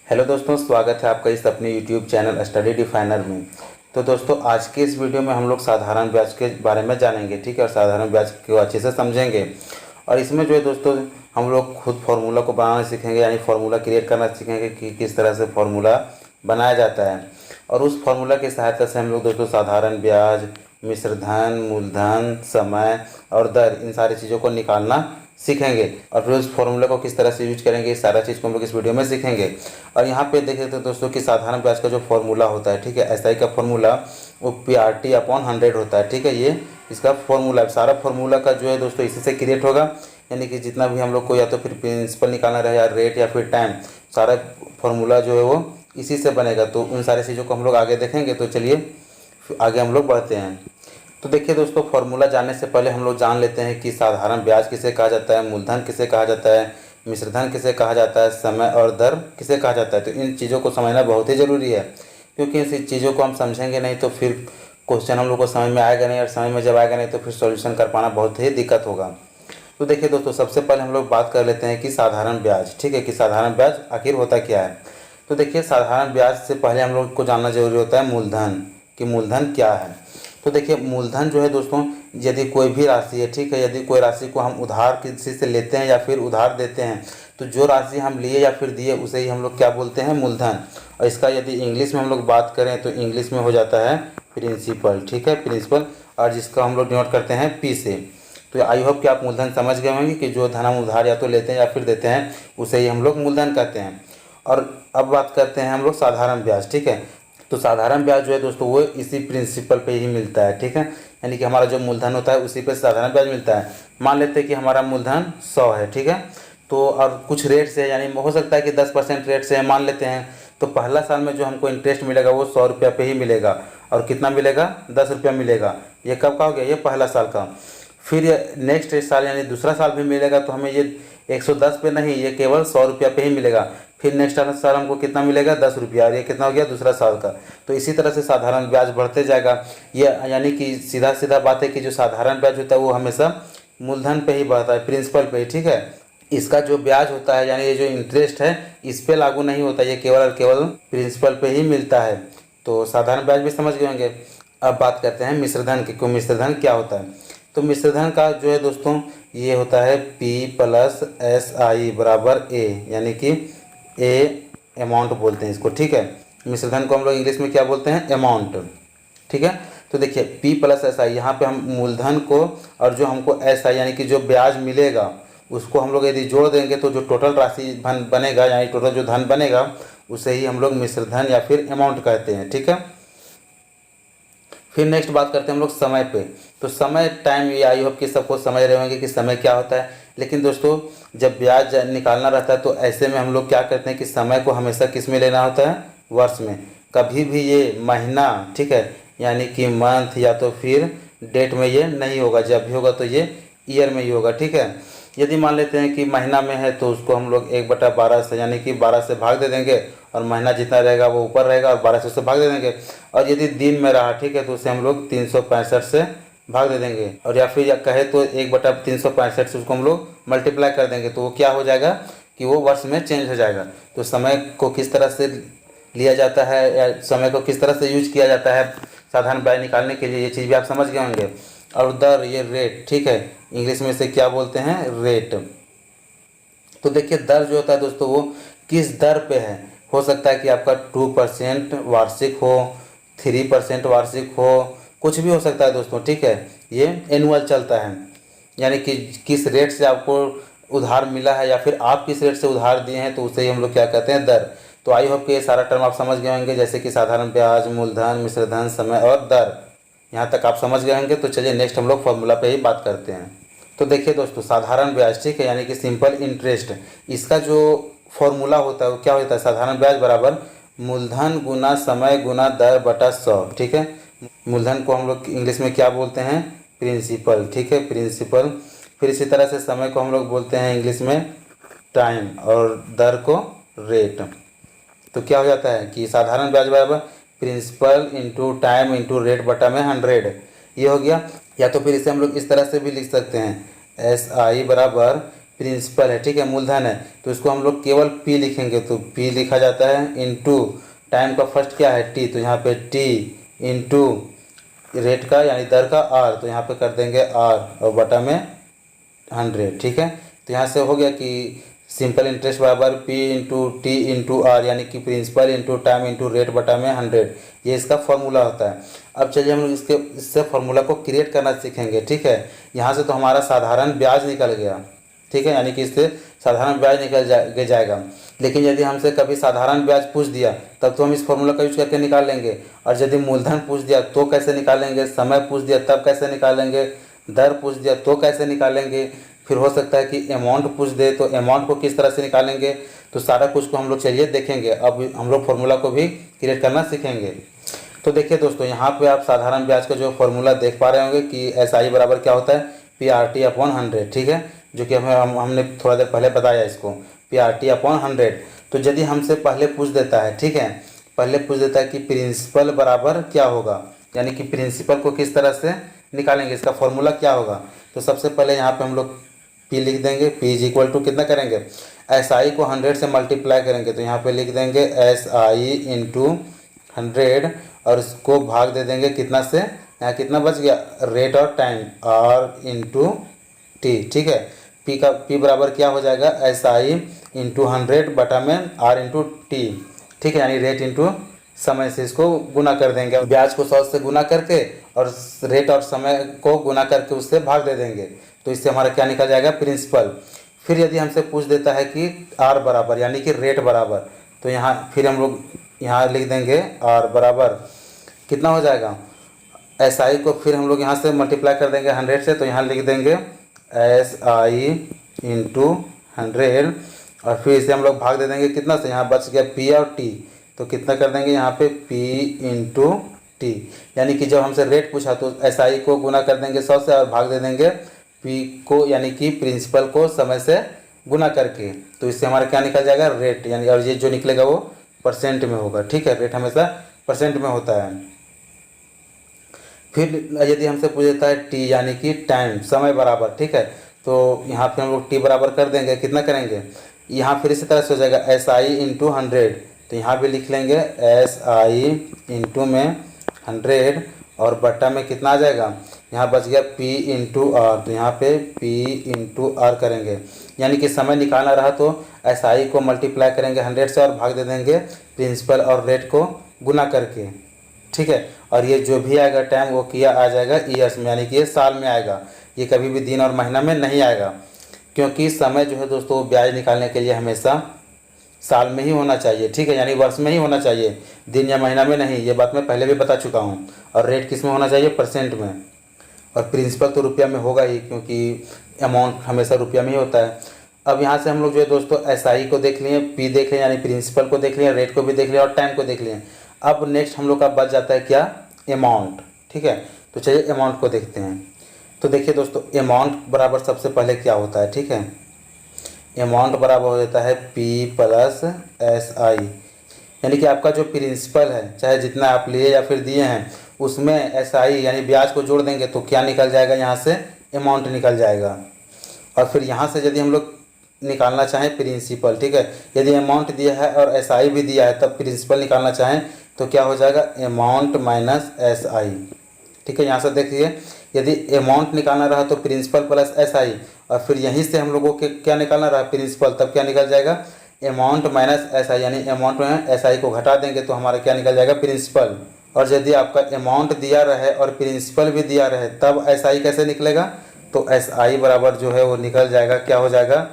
Hello दोस्तों, स्वागत है आपका इस अपने यूट्यूब चैनल स्टडी डिफाइनर में। तो दोस्तों, आज के इस वीडियो में हम लोग साधारण ब्याज के बारे में जानेंगे, ठीक है। और साधारण ब्याज को अच्छे से समझेंगे। और इसमें जो है दोस्तों, हम लोग खुद फार्मूला को बनाना सीखेंगे, यानी फार्मूला क्रिएट करना सीखेंगे कि किस तरह से फार्मूला बनाया जाता है। और उस फार्मूला की सहायता से हम लोग दोस्तों साधारण ब्याज, मिश्र धन, मूलधन, समय और दर, इन सारी चीज़ों को निकालना सीखेंगे। और फिर उस फॉर्मूले को किस तरह से यूज करेंगे, इस सारा चीज़ को हम लोग इस वीडियो में सीखेंगे। और यहाँ पे देखें तो दोस्तों कि साधारण ब्याज का जो फॉर्मूला होता है, ठीक है, एसआई का फॉर्मूला वो PRT/100 होता है, ठीक है। ये इसका फॉर्मूला, सारा फॉर्मूला का जो है दोस्तों इसी से क्रिएट होगा। यानी कि जितना भी हम लोग को या तो फिर प्रिंसिपल निकालना रहे या रेट या फिर टाइम, सारा फॉर्मूला जो है वो इसी से बनेगा। तो उन सारी चीज़ों को हम लोग आगे देखेंगे। तो चलिए आगे हम लोग बढ़ते हैं। तो देखिए दोस्तों, फॉर्मूला जानने से पहले हम लोग जान लेते हैं कि साधारण ब्याज किसे कहा जाता है, मूलधन किसे कहा जाता है, मिश्रधन किसे कहा जाता है, समय और दर किसे कहा जाता है। तो इन चीज़ों को समझना बहुत ही ज़रूरी है, क्योंकि इस चीज़ों को हम समझेंगे नहीं तो फिर क्वेश्चन हम लोग को समझ में आएगा नहीं, और समझ में जब आएगा नहीं तो फिर सॉल्यूशन कर पाना बहुत ही दिक्कत होगा। तो देखिए दोस्तों, सबसे पहले हम लोग बात कर लेते हैं कि साधारण ब्याज, ठीक है, कि साधारण ब्याज आखिर होता क्या है। तो देखिए, साधारण ब्याज से पहले हम लोग को जानना जरूरी होता है मूलधन, कि मूलधन क्या है। तो देखिए, मूलधन जो है दोस्तों, यदि कोई भी राशि है, ठीक है, यदि कोई राशि को हम उधार किसी से लेते हैं या फिर उधार देते हैं, तो जो राशि हम लिए या फिर दिए उसे ही हम लोग क्या बोलते हैं, मूलधन। और इसका यदि इंग्लिश में हम लोग बात करें तो इंग्लिश में हो जाता है प्रिंसिपल, ठीक है, प्रिंसिपल। और जिसका हम लोग डिनोट करते हैं पी से। तो आई होप कि आप मूलधन समझ गए होंगे कि जो धन हम उधार या तो लेते हैं या फिर देते हैं उसे ही हम लोग मूलधन कहते हैं। और अब बात करते हैं हम लोग साधारण ब्याज, ठीक है। तो साधारण ब्याज जो है दोस्तों वो इसी प्रिंसिपल पे ही मिलता है, ठीक है। यानी कि हमारा जो मूलधन होता है उसी पे साधारण ब्याज मिलता है। मान लेते हैं कि हमारा मूलधन 100 है, ठीक है। तो और कुछ रेट से, यानी हो सकता है कि 10% रेट से मान लेते हैं, तो पहला साल में जो हमको इंटरेस्ट मिलेगा वो 100 रुपया पे ही मिलेगा। और कितना मिलेगा, 10 रुपया मिलेगा। ये कब का हो गया, ये पहला साल का। फिर नेक्स्ट साल यानी दूसरा साल भी मिलेगा तो हमें ये 110 पे नहीं, ये केवल 100 रुपया पे ही मिलेगा। फिर नेक्स्ट साल हमको कितना मिलेगा, 10 रुपया। और ये कितना हो गया, दूसरा साल का। तो इसी तरह से साधारण ब्याज बढ़ते जाएगा। ये यानी कि सीधा सीधा बात है कि जो साधारण ब्याज होता है वो हमेशा मूलधन पे ही बढ़ता है, प्रिंसिपल पे ही, ठीक है। इसका जो ब्याज होता है यानी ये जो इंटरेस्ट है इस पे लागू नहीं होता, ये केवल और केवल प्रिंसिपल पे ही मिलता है। तो साधारण ब्याज भी समझ गए होंगे। अब बात करते हैं मिश्रधन की, क्यों मिश्रधन क्या होता है। तो मिश्रधन का जो है दोस्तों ये होता है P+SI बराबर A, यानी कि A अमाउंट बोलते हैं इसको, ठीक है। मिश्रधन को हम लोग इंग्लिश में क्या बोलते हैं, अमाउंट, ठीक है। तो देखिए P+SI, यहाँ पे हम मूलधन को और जो हमको SI यानी कि जो ब्याज मिलेगा उसको हम लोग यदि जोड़ देंगे तो जो टोटल राशि धन बनेगा, यानी टोटल जो धन बनेगा उसे ही हम लोग मिश्रधन या फिर अमाउंट कहते हैं, ठीक है। फिर नेक्स्ट बात करते हैं हम लोग समय पे। तो समय, टाइम, ये आई होप कि सबको समझ रहे होंगे कि समय क्या होता है। लेकिन दोस्तों, जब ब्याज निकालना रहता है तो ऐसे में हम लोग क्या करते हैं कि समय को हमेशा किस में लेना होता है, वर्ष में। कभी भी ये महीना, ठीक है, यानी कि मंथ या तो फिर डेट में ये नहीं होगा। जब भी होगा तो ये ईयर में ही होगा, ठीक है। यदि मान लेते हैं कि महीना में है तो उसको हम लोग 1/12 से, यानी कि 12 से भाग दे देंगे, और महीना जितना रहेगा वो ऊपर रहेगा, और 12 से उससे भाग दे देंगे। और यदि दिन में रहा, ठीक है, तो उसे हम लोग 365 से भाग दे देंगे। और या फिर कहे तो 1/365 से उसको हम लोग मल्टीप्लाई कर देंगे, तो वो क्या हो जाएगा कि वो वर्ष में चेंज हो जाएगा। तो समय को किस तरह से लिया जाता है या समय को किस तरह से यूज किया जाता है साधारण ब्याज निकालने के लिए, ये चीज़ भी आप समझ गए होंगे। और दर, ये रेट, ठीक है, इंग्लिश में इसे क्या बोलते हैं, रेट। तो देखिए दर जो होता है दोस्तों वो किस दर पे है। हो सकता है कि आपका 2% वार्षिक हो, 3% वार्षिक हो, कुछ भी हो सकता है दोस्तों, ठीक है। ये एनुअल चलता है, यानी कि किस रेट से आपको उधार मिला है या फिर आप किस रेट से उधार दिए हैं, तो उसे ही हम लोग क्या कहते हैं, दर। तो आई होप कि ये सारा टर्म आप समझ गए होंगे, जैसे कि साधारण ब्याज, मूलधन, मिश्रधन, समय और दर। यहाँ तक आप समझ गए होंगे। तो चलिए नेक्स्ट हम लोग फॉर्मूला पे ही बात करते हैं। तो देखिए दोस्तों, साधारण ब्याज, ठीक है, यानी कि सिंपल इंटरेस्ट, इसका जो फॉर्मूला होता है वो क्या होता है, साधारण ब्याज बराबर मूलधन गुना समय गुना दर बटा 100, ठीक है। मूलधन को हम लोग इंग्लिश में क्या बोलते हैं, प्रिंसिपल, ठीक है, प्रिंसिपल। फिर इसी तरह से समय को हम लोग बोलते हैं इंग्लिश में टाइम, और दर को रेट। तो क्या हो जाता है कि साधारण ब्याज बराबर principal into time into rate बटा में 100, ये हो गया। या तो फिर इसे हम लोग इस तरह से भी लिख सकते हैं, SI बराबर प्रिंसिपल है, ठीक है, मूलधन है, तो इसको हम लोग केवल पी लिखेंगे। तो पी लिखा जाता है इंटू टाइम का फर्स्ट क्या है टी, तो यहाँ पे टी इंटू रेट का यानी दर का आर, तो यहाँ पे कर देंगे आर और बटा में 100, ठीक है। तो यहाँ से हो गया कि सिंपल इंटरेस्ट बराबर P into T into R, यानी कि principal into time into rate बटा में 100, ये इसका फॉर्मूला होता है। अब चलिए हम लोग इससे फार्मूला को क्रिएट करना सीखेंगे, ठीक है। यहाँ से तो हमारा साधारण ब्याज निकल गया, ठीक है, यानी कि इससे साधारण ब्याज निकल जाएगा। लेकिन यदि हमसे कभी साधारण ब्याज पूछ दिया तब तो हम इस फॉर्मूला का यूज करके निकाल लेंगे, और यदि मूलधन पूछ दिया तो कैसे निकालेंगे, समय पूछ दिया तब कैसे निकालेंगे, दर पूछ दिया तो कैसे निकालेंगे, फिर हो सकता है कि अमाउंट पूछ दे तो अमाउंट को किस तरह से निकालेंगे। तो सारा कुछ को हम लोग चलिए देखेंगे। अब हम लोग फार्मूला को भी क्रिएट करना सीखेंगे। तो देखिए दोस्तों, यहाँ पे आप साधारण ब्याज का जो फॉर्मूला देख पा रहे होंगे कि SI बराबर क्या होता है PRT/100, ठीक है, जो कि हमने थोड़ा देर पहले बताया इसको PRT/100। तो यदि हमसे पहले पूछ देता है, ठीक है, पहले पूछ देता है कि प्रिंसिपल बराबर क्या होगा, यानी कि प्रिंसिपल को किस तरह से निकालेंगे, इसका फॉर्मूला क्या होगा। तो सबसे पहले यहाँ पे हम लोग P लिख देंगे। P इज इक्वल टू कितना करेंगे, SI को 100 से मल्टीप्लाई करेंगे, तो यहाँ पे लिख देंगे SI इंटू 100 और इसको भाग दे देंगे कितना से, यहाँ कितना बच गया रेट और टाइम R इंटू टी, ठीक है। P बराबर क्या हो जाएगा SI इंटू 100 बटा में R इंटू टी, ठीक है, यानी रेट इंटू समय से इसको गुना कर देंगे, ब्याज को 100 से गुना करके और रेट और समय को गुना करके उससे भाग दे देंगे। तो इससे हमारा क्या निकल जाएगा प्रिंसिपल। फिर यदि हमसे पूछ देता है कि R बराबर यानी कि रेट बराबर, तो यहाँ फिर हम लोग यहाँ लिख देंगे R बराबर कितना हो जाएगा SI को फिर हम लोग यहाँ से मल्टीप्लाई कर देंगे 100 से, तो यहाँ लिख देंगे SI इंटू 100 और फिर इसे हम लोग भाग दे देंगे कितना से, यहाँ बच गया P और T, तो कितना कर देंगे यहाँ पे P इंटू टी, यानी कि जब हमसे रेट पूछा तो SI को गुना कर देंगे 100 से और भाग दे देंगे P को यानी कि प्रिंसिपल को समय से गुना करके। तो इससे हमारा क्या निकल जाएगा रेट, यानी और ये जो निकलेगा वो परसेंट में होगा, ठीक है, रेट हमेशा परसेंट में होता है। फिर यदि हमसे पूछ देता है T यानी कि टाइम समय बराबर, ठीक है, तो यहाँ पे हम लोग T बराबर कर देंगे, कितना करेंगे, यहाँ फिर इसी तरह से हो जाएगा SI इंटू 100, तो यहाँ भी लिख लेंगे SI इंटू में 100 और बट्टा में कितना आ जाएगा, यहाँ बच गया P इंटू आर, तो यहाँ पे P इंटू आर करेंगे, यानी कि समय निकालना रहा तो SI को मल्टीप्लाई करेंगे 100 से और भाग दे देंगे प्रिंसिपल और रेट को गुना करके, ठीक है। और ये जो भी आएगा टाइम वो किया आ जाएगा ईयर्स में, यानी कि ये साल में आएगा, ये कभी भी दिन और महीना में नहीं आएगा, क्योंकि समय जो है दोस्तों ब्याज निकालने के लिए हमेशा साल में ही होना चाहिए, ठीक है, यानी वर्ष में ही होना चाहिए, दिन या महीना में नहीं, ये बात मैं पहले भी बता चुका हूँ। और रेट किस में होना चाहिए, परसेंट में, और प्रिंसिपल तो रुपया में होगा ही, क्योंकि अमाउंट हमेशा रुपया में ही होता है। अब यहाँ से हम लोग जो है दोस्तों SI को देख लिए, P देख लिए यानी प्रिंसिपल को देख लिए, रेट को भी देख लिया और टाइम को देख लिए। अब नेक्स्ट हम लोग का बच जाता है क्या, अमाउंट, ठीक है। तो चलिए अमाउंट को देखते हैं। तो देखिए दोस्तों, अमाउंट बराबर सबसे पहले क्या होता है, ठीक है, अमाउंट बराबर हो जाता है P प्लस SI, यानी कि आपका जो प्रिंसिपल है चाहे जितना आप लिए या फिर दिए हैं उसमें SI यानी ब्याज को जोड़ देंगे तो क्या निकल जाएगा, यहाँ से अमाउंट निकल जाएगा। और फिर यहाँ से यदि हम लोग निकालना चाहें प्रिंसिपल, ठीक है, यदि अमाउंट दिया है और SI भी दिया है तब प्रिंसिपल निकालना चाहें तो क्या हो जाएगा अमाउंट माइनस SI, ठीक है। यहाँ से देखिए, यदि अमाउंट निकालना रहा तो प्रिंसिपल प्लस SI और फिर यहीं से हम लोगों के क्या निकालना रहा प्रिंसिपल, तब क्या निकल जाएगा अमाउंट माइनस SI, यानी अमाउंट में SI को घटा देंगे तो हमारा क्या निकल जाएगा प्रिंसिपल। और यदि आपका अमाउंट दिया रहे और प्रिंसिपल भी दिया रहे तब SI कैसे निकलेगा, तो SI बराबर जो है वो निकल जाएगा, क्या हो जाएगा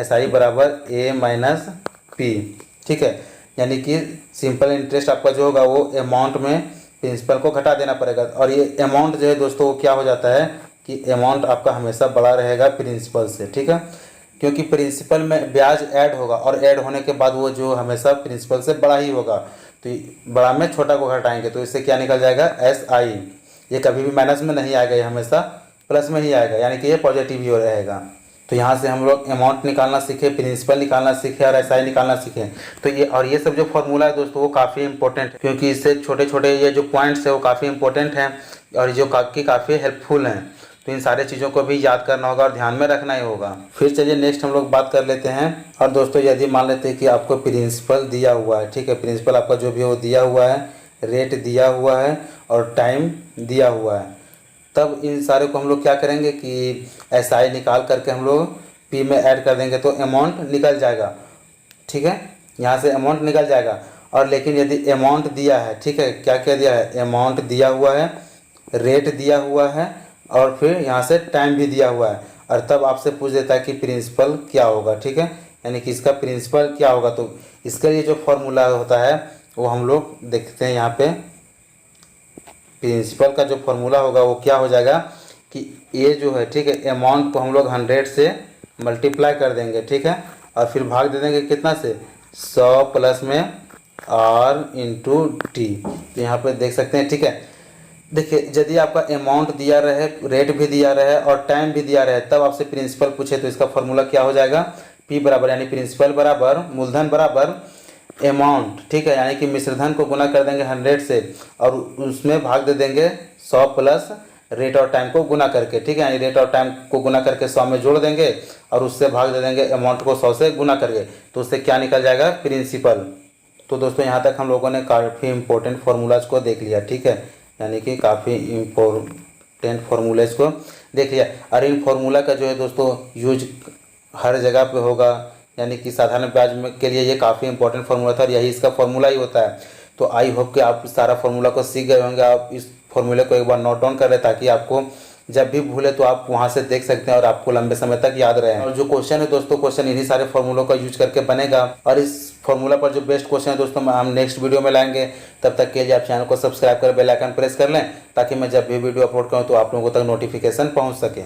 SI बराबर A माइनस P, ठीक है, यानी कि सिंपल इंटरेस्ट आपका जो होगा वो अमाउंट में प्रिंसिपल को घटा देना पड़ेगा। और ये अमाउंट जो है दोस्तों वो क्या हो जाता है कि अमाउंट आपका हमेशा बड़ा रहेगा प्रिंसिपल से, ठीक है, क्योंकि प्रिंसिपल में ब्याज ऐड होगा और ऐड होने के बाद वो जो हमेशा प्रिंसिपल से बड़ा ही होगा, तो बड़ा में छोटा को घटाएंगे तो इससे क्या निकल जाएगा SI, ये कभी भी माइनस में नहीं आएगा, ये हमेशा प्लस में ही आएगा, यानी कि ये पॉजिटिव ही रहेगा। तो यहाँ से हम लोग अमाउंट निकालना सीखे, प्रिंसिपल निकालना सीखे और SI निकालना सीखे। तो ये सब जो फॉर्मूला है दोस्तों वो काफ़ी इंपॉर्टेंट है, क्योंकि इससे छोटे छोटे ये जो पॉइंट्स है वो काफ़ी इंपॉर्टेंट हैं और जो काफ़ी हेल्पफुल हैं। तो इन सारे चीज़ों को भी याद करना होगा और ध्यान में रखना ही होगा। फिर चलिए नेक्स्ट हम लोग बात कर लेते हैं। और दोस्तों यदि मान लेते हैं कि आपको प्रिंसिपल दिया हुआ है, ठीक है, प्रिंसिपल आपका जो भी हो दिया हुआ है, रेट दिया हुआ है और टाइम दिया हुआ है, तब इन सारे को हम लोग क्या करेंगे कि SI निकाल करके हम लोग P में ऐड कर देंगे तो अमाउंट निकल जाएगा, ठीक है, यहाँ से अमाउंट निकल जाएगा। और लेकिन यदि अमाउंट दिया है, ठीक है, क्या क्या दिया है, अमाउंट दिया हुआ है, रेट दिया हुआ है और फिर यहाँ से टाइम भी दिया हुआ है, और तब आपसे पूछ देता है कि प्रिंसिपल क्या होगा, ठीक है, यानी कि इसका प्रिंसिपल क्या होगा। तो इसके लिए जो फॉर्मूला होता है वो हम लोग देखते हैं यहाँ पे। प्रिंसिपल का जो फॉर्मूला होगा वो क्या हो जाएगा कि ये जो है, ठीक है, अमाउंट को हम लोग 100 से मल्टीप्लाई कर देंगे, ठीक है, और फिर भाग दे देंगे कितना से, 100 प्लस में R इंटू टी। तो यहाँ पे देख सकते हैं, ठीक है। देखिए यदि आपका अमाउंट दिया रहे, रेट भी दिया रहे और टाइम भी दिया रहे, तब आपसे प्रिंसिपल पूछे तो इसका फॉर्मूला क्या हो जाएगा, P बराबर यानी प्रिंसिपल बराबर मूलधन बराबर अमाउंट, ठीक है, यानी कि मिश्रधन को गुना कर देंगे 100 से और उसमें भाग दे देंगे 100 प्लस रेट और टाइम को गुना करके, ठीक है, यानी रेट और टाइम को गुना करके 100 में जोड़ देंगे और उससे भाग दे देंगे अमाउंट को 100 से गुना करके, तो उससे क्या निकल जाएगा, प्रिंसिपल। तो दोस्तों यहाँ तक हम लोगों ने काफ़ी इंपॉर्टेंट फार्मूलाज को देख लिया, ठीक है, यानी कि काफ़ी इम्पोर्टेंट फार्मूलाज को देख लिया। और इन फार्मूला का जो है दोस्तों यूज हर जगह पे होगा, यानी कि साधारण ब्याज में के लिए ये काफ़ी इंपॉर्टेंट फार्मूला था और यही इसका फार्मूला ही होता है। तो आई होप कि आप सारा फार्मूला को सीख गए होंगे। आप इस फार्मूले को एक बार नोट डाउन कर लें ताकि आपको जब भी भूले तो आप वहाँ से देख सकते हैं और आपको लंबे समय तक याद रहे। और जो क्वेश्चन है दोस्तों, क्वेश्चन इन्हीं सारे फार्मूलों का यूज करके बनेगा और इस फार्मूला पर जो बेस्ट क्वेश्चन है दोस्तों हम नेक्स्ट वीडियो में लाएंगे। तब तक के लिए आप चैनल को सब्सक्राइब कर बेल आइकन प्रेस कर लें ताकि मैं जब भी वीडियो अपलोड करूँ तो आप लोगों तक नोटिफिकेशन पहुँच सके।